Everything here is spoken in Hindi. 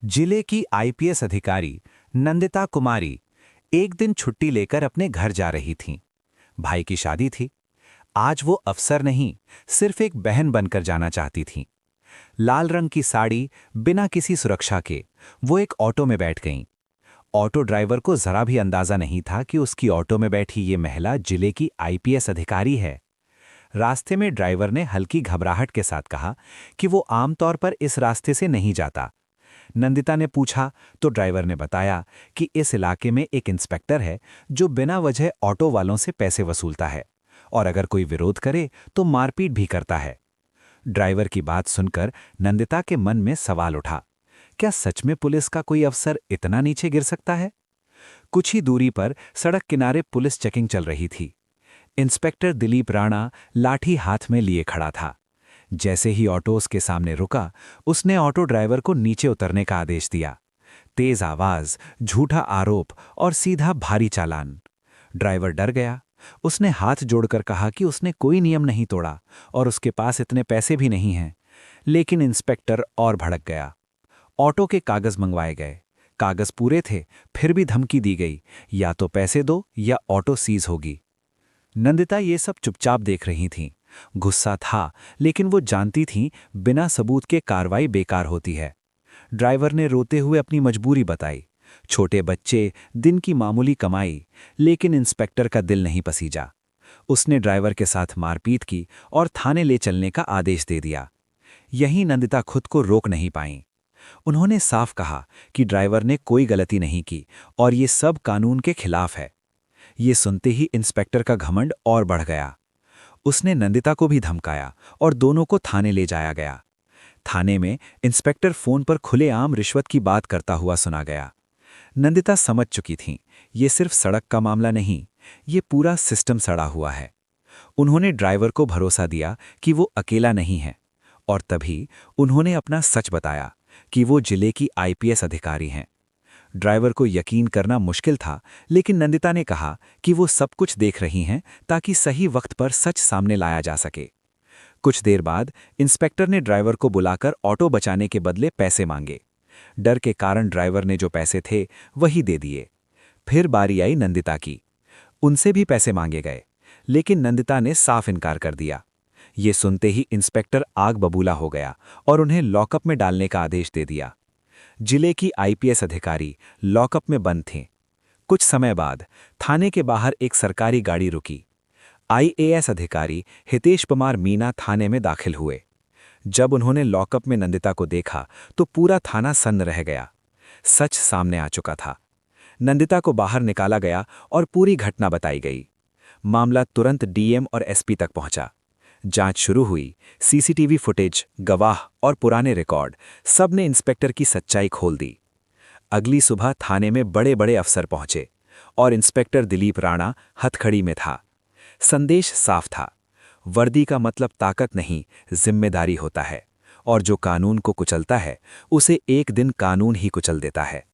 जिले की आईपीएस अधिकारी नंदिता कुमारी एक दिन छुट्टी लेकर अपने घर जा रही थीं। भाई की शादी थी। आज वो अफसर नहीं, सिर्फ एक बहन बनकर जाना चाहती थीं। लाल रंग की साड़ी, बिना किसी सुरक्षा के वो एक ऑटो में बैठ गईं। ऑटो ड्राइवर को जरा भी अंदाजा नहीं था कि उसकी ऑटो में बैठी ये महिला जिले की आईपीएस अधिकारी है। रास्ते में ड्राइवर ने हल्की घबराहट के साथ कहा कि वो आमतौर पर इस रास्ते से नहीं जाता। नंदिता ने पूछा तो ड्राइवर ने बताया कि इस इलाके में एक इंस्पेक्टर है जो बिना वजह ऑटो वालों से पैसे वसूलता है और अगर कोई विरोध करे तो मारपीट भी करता है। ड्राइवर की बात सुनकर नंदिता के मन में सवाल उठा, क्या सच में पुलिस का कोई अफसर इतना नीचे गिर सकता है? कुछ ही दूरी पर सड़क किनारे पुलिस चेकिंग चल रही थी। इंस्पेक्टर दिलीप राणा लाठी हाथ में लिए खड़ा था। जैसे ही ऑटो उसके सामने रुका, उसने ऑटो ड्राइवर को नीचे उतरने का आदेश दिया। तेज आवाज, झूठा आरोप और सीधा भारी चालान। ड्राइवर डर गया। उसने हाथ जोड़कर कहा कि उसने कोई नियम नहीं तोड़ा और उसके पास इतने पैसे भी नहीं हैं। लेकिन इंस्पेक्टर और भड़क गया। ऑटो के कागज मंगवाए गए। कागज पूरे थे, फिर भी धमकी दी गई, या तो पैसे दो या ऑटो सीज होगी। नंदिता ये सब चुपचाप देख रही थीं। गुस्सा था, लेकिन वो जानती थीं बिना सबूत के कार्रवाई बेकार होती है। ड्राइवर ने रोते हुए अपनी मजबूरी बताई। छोटे बच्चे, दिन की मामूली कमाई, लेकिन इंस्पेक्टर का दिल नहीं पसीजा। उसने ड्राइवर के साथ मारपीट की और थाने ले चलने का आदेश दे दिया। यहीं नंदिता खुद को रोक नहीं पाईं। उन्होंने साफ कहा कि ड्राइवर ने कोई गलती नहीं की और ये सब कानून के खिलाफ है। ये सुनते ही इंस्पेक्टर का घमंड और बढ़ गया। उसने नंदिता को भी धमकाया और दोनों को थाने ले जाया गया। थाने में इंस्पेक्टर फोन पर खुलेआम रिश्वत की बात करता हुआ सुना गया। नंदिता समझ चुकी थीं, ये सिर्फ सड़क का मामला नहीं, ये पूरा सिस्टम सड़ा हुआ है। उन्होंने ड्राइवर को भरोसा दिया कि वो अकेला नहीं है, और तभी उन्होंने अपना सच बताया कि वो जिले की आईपीएस अधिकारी हैं। ड्राइवर को यकीन करना मुश्किल था, लेकिन नंदिता ने कहा कि वो सब कुछ देख रही हैं ताकि सही वक्त पर सच सामने लाया जा सके। कुछ देर बाद इंस्पेक्टर ने ड्राइवर को बुलाकर ऑटो बचाने के बदले पैसे मांगे। डर के कारण ड्राइवर ने जो पैसे थे वही दे दिए। फिर बारी आई नंदिता की। उनसे भी पैसे मांगे गए, लेकिन नंदिता ने साफ इनकार कर दिया। ये सुनते ही इंस्पेक्टर आग बबूला हो गया और उन्हें लॉकअप में डालने का आदेश दे दिया। जिले की आईपीएस अधिकारी लॉकअप में बंद थे। कुछ समय बाद थाने के बाहर एक सरकारी गाड़ी रुकी। आईएएस अधिकारी हितेश कुमार मीना थाने में दाखिल हुए। जब उन्होंने लॉकअप में नंदिता को देखा तो पूरा थाना सन्न रह गया। सच सामने आ चुका था। नंदिता को बाहर निकाला गया और पूरी घटना बताई गई। मामला तुरंत डीएम और एसपी तक पहुंचा। जांच शुरू हुई। सीसीटीवी फुटेज, गवाह और पुराने रिकॉर्ड, सब ने इंस्पेक्टर की सच्चाई खोल दी। अगली सुबह थाने में बड़े बड़े अफसर पहुंचे और इंस्पेक्टर दिलीप राणा हथकड़ी में था। संदेश साफ था, वर्दी का मतलब ताकत नहीं, जिम्मेदारी होता है, और जो कानून को कुचलता है उसे एक दिन कानून ही कुचल देता है।